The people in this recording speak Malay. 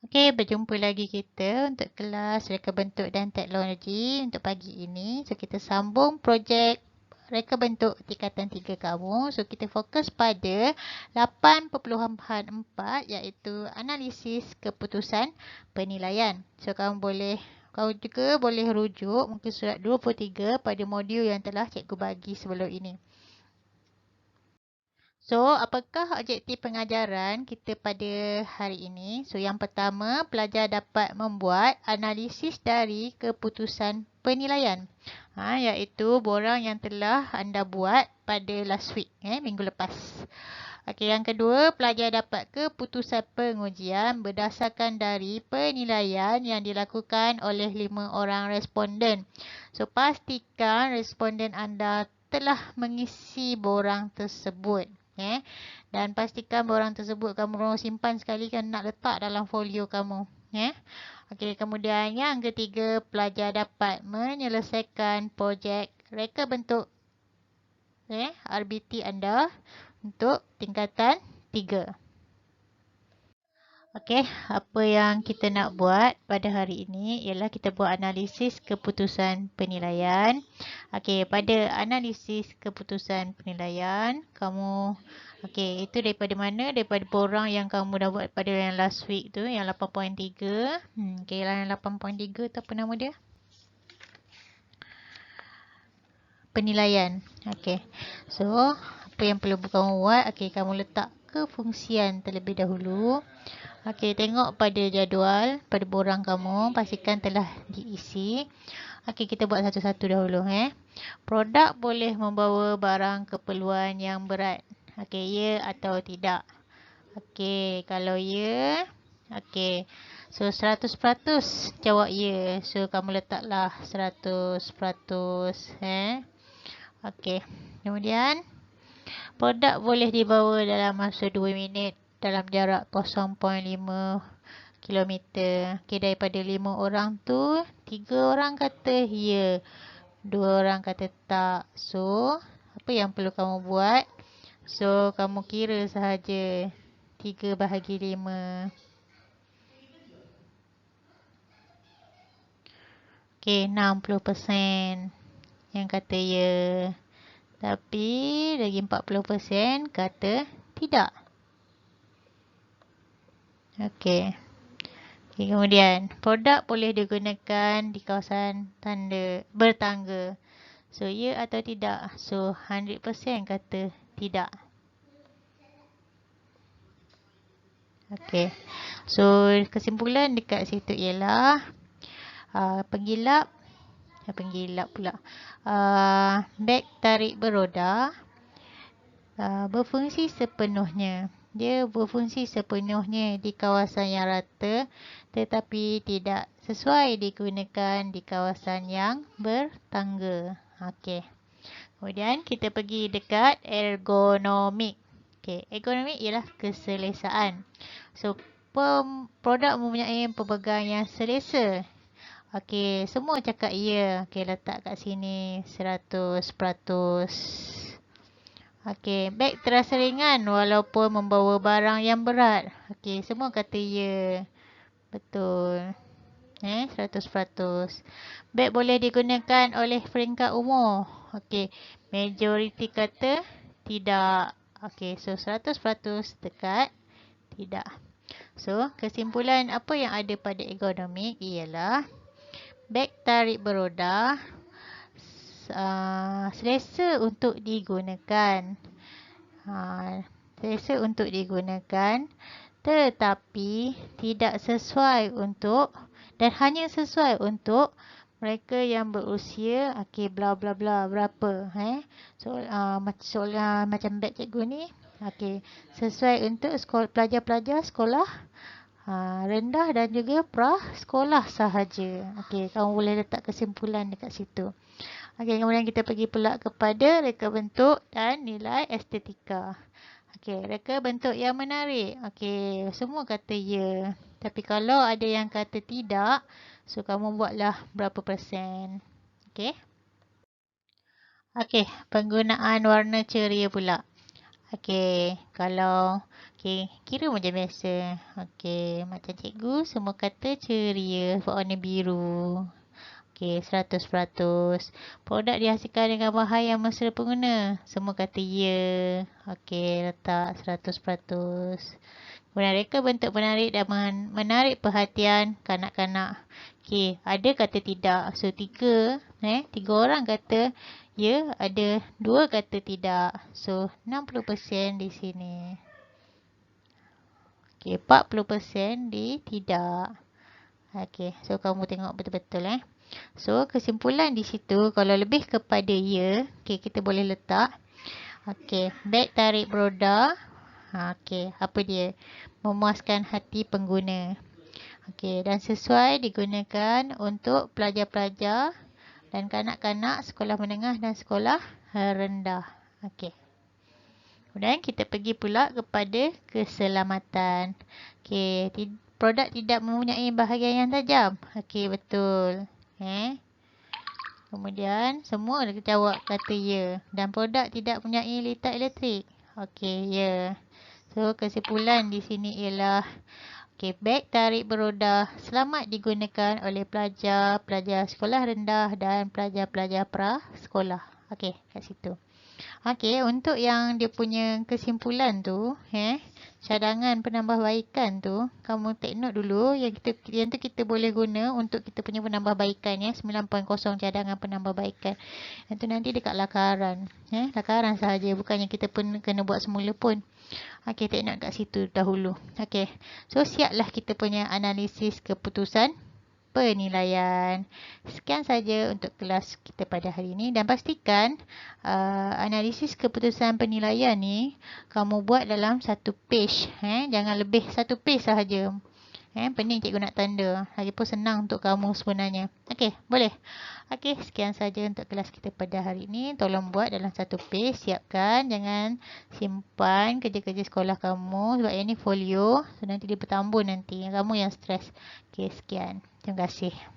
Okey, berjumpa lagi kita untuk kelas reka bentuk dan teknologi untuk pagi ini. So, kita sambung projek reka bentuk tingkatan 3 kamu. So, kita fokus pada 8.4 iaitu analisis keputusan penilaian. So, kau juga boleh rujuk muka surat 23 pada modul yang telah cikgu bagi sebelum ini. So, apakah objektif pengajaran kita pada hari ini? So, yang pertama, pelajar dapat membuat analisis dari keputusan penilaian. Iaitu borang yang telah anda buat pada last week, minggu lepas. Okey, yang kedua, pelajar dapat keputusan pengujian berdasarkan dari penilaian yang dilakukan oleh 5 orang responden. So, pastikan responden anda telah mengisi borang tersebut. Dan pastikan borang tersebut kamu simpan sekali kan nak letak dalam folio kamu. Okey, kemudian yang ketiga, pelajar dapat menyelesaikan projek reka bentuk RBT anda untuk tingkatan 3. Okey, apa yang kita nak buat pada hari ini ialah kita buat analisis keputusan penilaian. Okey, pada analisis keputusan penilaian, itu daripada mana? Daripada borang yang kamu dah buat pada yang last week tu, yang 8.3. Okey, yang 8.3 tu apa nama dia? Penilaian. Okey. So, apa yang perlu kamu buat? Okey, kamu letak kefungsian terlebih dahulu. Okey, tengok pada jadual, pada borang kamu, pastikan telah diisi. Okey, kita buat satu-satu dahulu. Produk boleh membawa barang keperluan yang berat. Okey, ya atau tidak? Okey, kalau ya, okey. So, 100% jawab ya. So, kamu letaklah 100%. Okey, kemudian produk boleh dibawa dalam masa 2 minit dalam jarak 0.5 kilometer. Okey, daripada 5 orang tu, 3 orang kata ya, 2 orang kata tak. So, apa yang perlu kamu buat? So, kamu kira sahaja 3 bahagi 5. Okey, 60% yang kata ya. Tapi lagi 40% kata tidak. Okey. Okay, kemudian produk boleh digunakan di kawasan bertangga. So, ya atau tidak? So, 100% kata tidak. Okey. So, kesimpulan dekat situ ialah penggilap pula. Beg tarik beroda berfungsi sepenuhnya. Dia berfungsi sepenuhnya di kawasan yang rata tetapi tidak sesuai digunakan di kawasan yang bertangga. Okey. Kemudian kita pergi dekat ergonomik. Okey, ergonomik ialah keselesaan. So, produk mempunyai pemegang yang selesa. Okey, semua cakap ya. Okey, letak kat sini 100%. Okey, beg terasa ringan walaupun membawa barang yang berat. Okey, semua kata ya. Betul. 100%. Beg boleh digunakan oleh peringkat umur. Okey, majoriti kata tidak. Okey, so 100% dekat tidak. So, kesimpulan apa yang ada pada ergonomik ialah beg tarik beroda selesa untuk digunakan. Selesa untuk digunakan tetapi tidak sesuai untuk dan hanya sesuai untuk mereka yang berusia bla bla bla berapa soalan macam beg cikgu ni sesuai untuk pelajar-pelajar sekolah rendah dan juga sekolah sahaja. Kamu boleh letak kesimpulan dekat situ. Kemudian kita pergi pula kepada reka bentuk dan nilai estetika. Reka bentuk yang menarik. Semua kata ya. Tapi kalau ada yang kata tidak, so kamu buatlah berapa persen. Penggunaan warna ceria pula. Okey, kalau kira macam biasa. Okey, macam cikgu semua kata ceria warna biru. Okey, 100%. Produk dihasilkan dengan bahan yang mesra pengguna. Semua kata ya. Okey, letak 100%. Kemudian reka bentuk penarik dan menarik perhatian kanak-kanak. Okey, ada kata tidak. So, tiga orang kata ya, ada 2 kata tidak. So, 60% di sini. Okey, 40% di tidak. Okey, so kamu tengok betul-betul So, kesimpulan di situ, kalau lebih kepada ya, kita boleh letak. Okey, beg tarik beroda. Okey, apa dia? Memuaskan hati pengguna. Okey, dan sesuai digunakan untuk pelajar-pelajar dan kanak-kanak sekolah menengah dan sekolah rendah. Okey. Kemudian kita pergi pula kepada keselamatan. Okey, produk tidak mempunyai bahagian yang tajam. Okey, betul. Kemudian semua dah jawab kata ya. Dan produk tidak mempunyai litar elektrik. Okey, ya. So, kesimpulan di sini ialah beg tarik beroda selamat digunakan oleh pelajar-pelajar sekolah rendah dan pelajar-pelajar prasekolah. Okey, kat situ. Okey, untuk yang dia punya kesimpulan tu, cadangan penambahbaikan tu, kamu take note dulu yang tu kita boleh guna untuk kita punya penambahbaikan 9.0 cadangan penambahbaikan. Yang tu nanti dekat lakaran. Lakaran sahaja, bukannya kita pun kena buat semula pun. Okey, take note kat situ dahulu. Okey. So, siaplah kita punya analisis keputusan penilaian. Sekian saja untuk kelas kita pada hari ini dan pastikan analisis keputusan penilaian ni kamu buat dalam satu page. Jangan lebih satu page sahaja. Pening cikgu nak tanda. Lagipun senang untuk kamu sebenarnya. Okey, boleh. Okey, sekian saja untuk kelas kita pada hari ini. Tolong buat dalam satu page. Siapkan. Jangan simpan kerja-kerja sekolah kamu. Sebab yang ni folio. So, nanti dia bertambun nanti. Kamu yang stres. Okey, sekian. Terima kasih.